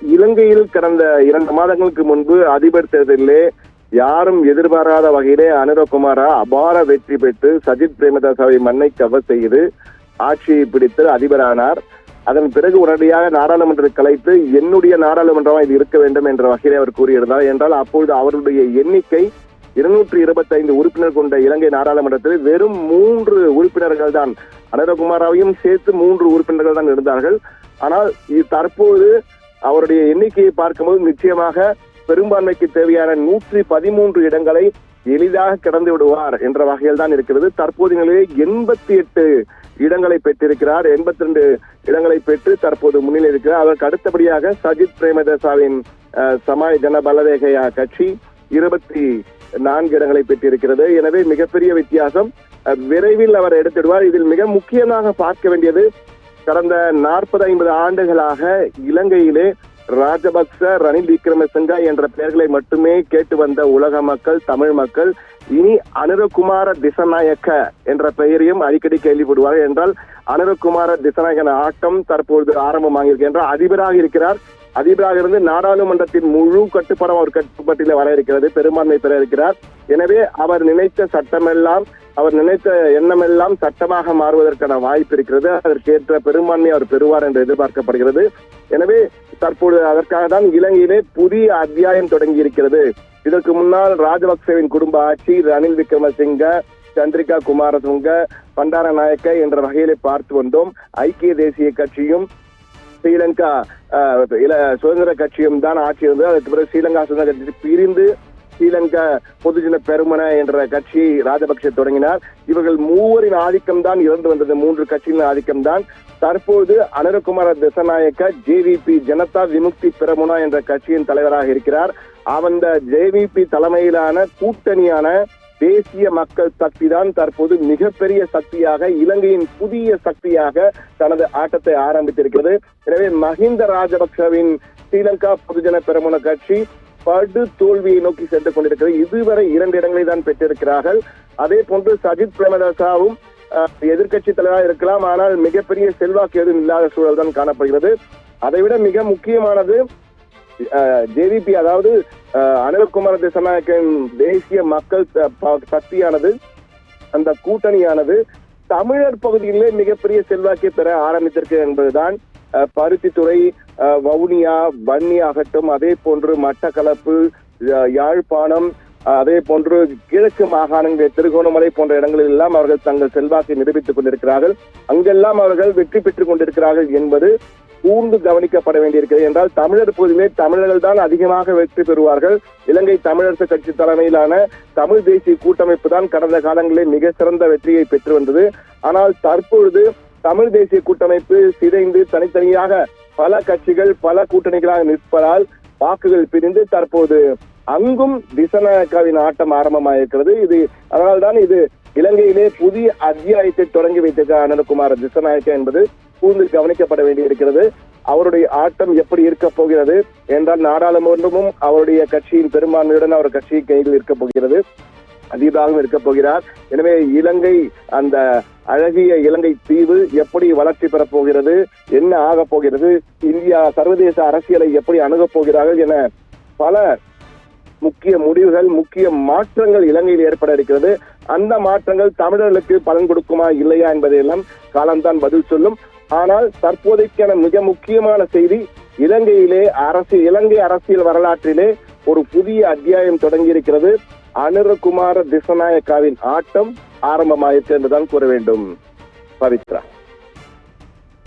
இலங்கையில் கடந்த 2 மாதங்களுக்கு முன்பு அதிபர் தேர்தலிலே யாரும் எதிர்பாராத வகையிலே அனுரகுமாரா அபார வெற்றி பெற்று சஜித் பிரேமதாசவை மண்ணை கவர் செய்து ஆட்சியை பிடித்து அதிபரானார். அதன் பிறகு உடனடியாக நாடாளுமன்றத்தை கலைத்து என்னுடைய நாடாளுமன்றமாக இது இருக்க வேண்டும் என்ற வகையிலே அவர் கூறியிருந்தார். என்றால் அப்பொழுது அவருடைய எண்ணிக்கை 225 உறுப்பினர் கொண்ட இலங்கை நாடாளுமன்றத்தில் வெறும் 3 உறுப்பினர்கள் தான், அனுரகுமாராவையும் சேர்த்து 3 உறுப்பினர்கள் தான் இருந்தார்கள். ஆனால் தற்போது அவருடைய எண்ணிக்கையை பார்க்கும்போது நிச்சயமாக பெரும்பான்மைக்கு தேவையான 113 இடங்களை எளிதாக கடந்து விடுவார் என்ற வகையில் தான் இருக்கிறது. தற்போதைய நிலையை 88 இடங்களை பெற்றிருக்கிறார். 82 இடங்களை பெற்று தற்போது முன்னிலை இருக்கிறார். அதற்கு அடுத்தபடியாக சஜித் பிரேமதாசவின் சமாய் ஜன பலவேகையா கட்சி 24 இடங்களை பெற்றிருக்கிறது. எனவே மிகப்பெரிய வித்தியாசம். விரைவில் அவர் எடுத்துடுவார். இதில் மிக முக்கியமாக பார்க்க வேண்டியது, கடந்த 40-50 ஆண்டுகளாக இலங்கையிலே ராஜபக்ச, ரணில் விக்ரமசிங்க என்ற பெயர்களை மட்டுமே கேட்டு வந்த உலக மக்கள், தமிழ் மக்கள் இனி அனுரகுமார திசநாயக்க என்ற பெயரையும் அடிக்கடி கேள்விப்படுவார்கள். என்றால் அனுரகுமார திசநாயகன் ஆட்டம் தற்பொழுது ஆரம்பமாகியிருக்கிறது. என்றால் அதிபராக இருக்கிறார். அதிபராக இருந்து நாடாளுமன்றத்தின் முழு கட்டுப்பாடும் அவர் கட்டுப்பாட்டில் வர இருக்கிறது, பெரும்பான்மை பெற இருக்கிறார். எனவே அவர் நினைத்த சட்டமெல்லாம், அவர் நினைத்த எண்ணமெல்லாம் சட்டமாக மாறுவதற்கான வாய்ப்பு இருக்கிறது. அதற்கேற்ற பெரும்பான்மை அவர் பெறுவார் என்று எதிர்பார்க்கப்படுகிறது. எனவே தற்போது அதற்காக தான் இலங்கையிலே புதிய அத்தியாயம் தொடங்கி இருக்கிறது. இதற்கு முன்னால் ராஜபக்சவின் குடும்ப ஆட்சி, ரணில் விக்ரமசிங்க, சந்திரிகா குமாரதுங்க, பண்டாரநாயக்க என்ற வகையிலே பார்த்து வந்தோம். ஐக்கிய தேசிய கட்சியும் ஸ்ரீலங்கா சுதந்திர கட்சியும் தான் ஆட்சி இருந்தது. அதற்கு பிறகு ஸ்ரீலங்கா சுதந்திர கட்சி பிரிந்து ஸ்ரீலங்கா பொதுஜன பெருமன என்ற கட்சியை ராஜபக்சே தொடங்கினார். இவர்கள் 3 ஆதிக்கம் தான் இருந்து வந்தது, 3 கட்சியின் ஆதிக்கம் தான். தற்போது அனுரகுமார திசநாயக்க ஜேவிபி ஜனதா விமுக்தி பெரமுனா என்ற கட்சியின் தலைவராக இருக்கிறார். அந்த ஜேவிபி தலைமையிலான கூட்டணியான தேசிய மக்கள் சக்தி தான் தற்போது மிகப்பெரிய சக்தியாக, இலங்கையின் புதிய சக்தியாக தனது ஆட்டத்தை ஆரம்பித்திருக்கிறது. எனவே மஹிந்த ராஜபக்சவின் ஸ்ரீலங்கா பொதுஜன பெரமுன கட்சி படு தோல்வியை நோக்கி சென்று கொண்டிருக்கிறது. இதுவரை 2 இடங்களை தான் பெற்றிருக்கிறார்கள். அதே போன்று சஜித் பிரேமதாசவும் எதிர்கட்சி தலைவராக இருக்கலாம், ஆனால் மிகப்பெரிய செல்வாக்கு எதுவும் இல்லாத சூழல் தான் காணப்படுகிறது. அதைவிட மிக முக்கியமானது ஜேவிபி, அதாவது அனுரகுமார திசநாயக்கின் தேசிய மக்கள் சக்தியானது, அந்த கூட்டணியானது தமிழர் பகுதியிலே மிகப்பெரிய செல்வாக்கை பெற ஆரம்பித்திருக்கு என்பதுதான். பருத்தித்துறை, வவுனியா, வன்னி ஆகட்டும், அதே போன்று மட்டக்களப்பு, யாழ்ப்பாணம், அதே போன்று கிழக்கு மாகாணங்கள், திருகோணமலை போன்ற இடங்களில் எல்லாம் அவர்கள் தங்கள் செல்வாக்கை நிரூபித்துக் கொண்டிருக்கிறார்கள். அங்கெல்லாம் அவர்கள் வெற்றி பெற்றுக் கொண்டிருக்கிறார்கள் என்பது கூர்ந்து கவனிக்கப்பட வேண்டியிருக்கிறது. என்றால் தமிழர் பகுதியிலே தமிழர்கள் தான் அதிகமாக வெற்றி பெறுவார்கள். இலங்கை தமிழரசு கட்சி தலைமையிலான தமிழ் தேசிய கூட்டமைப்பு தான் கடந்த காலங்களில் மிக சிறந்த வெற்றியை பெற்று வந்தது. ஆனால் தற்பொழுது தமிழ் தேசிய கூட்டமைப்பு சிதைந்து தனித்தனியாக பல கட்சிகள், பல கூட்டணிகளாக நிற்பதால் வாக்குகள் பிரிந்து தற்போது அங்கும் திசநாயக்காவின் ஆட்டம் ஆரம்பமாயிருக்கிறது. அதனால்தான் இது இலங்கையிலே புதிய அத்தியாயத்தை தொடங்கி வைத்திருக்க அனுரகுமார திசநாயக்க என்பது கூர்ந்து கவனிக்கப்பட வேண்டியிருக்கிறது. அவருடைய ஆட்டம் எப்படி இருக்க போகிறது என்றால், நாடாளுமன்றமும் அவருடைய கட்சியின் பெரும்பான்மையுடன் அவர் கட்சி கையில் இருக்க போகிறது, அதிபராகவும் இருக்க போகிறார். எனவே இலங்கை, அந்த அழகிய இலங்கை தீவு எப்படி வளர்ச்சி பெறப் போகிறது, என்ன ஆகப் போகிறது, இந்தியா சர்வதேச அரசியலை எப்படி அணுகப் போகிறார்கள் என பல முக்கிய முடிவுகள், முக்கிய மாற்றங்கள் இலங்கையில் ஏற்பட இருக்கிறது. அந்த மாற்றங்கள் தமிழர்களுக்கு பலன் கொடுக்குமா இல்லையா என்பதையெல்லாம் காலம்தான் பதில் சொல்லும். ஆனால் தற்போதைக்கான மிக முக்கியமான செய்தி, இலங்கை அரசியல் வரலாற்றிலே ஒரு புதிய அத்தியாயம் தொடங்கி இருக்கிறது. அனுரகுமார திசநாயக்காவின் ஆட்டம் ஆரம்பமாயிற்று என்றுதான் கூற வேண்டும். பவித்ரா.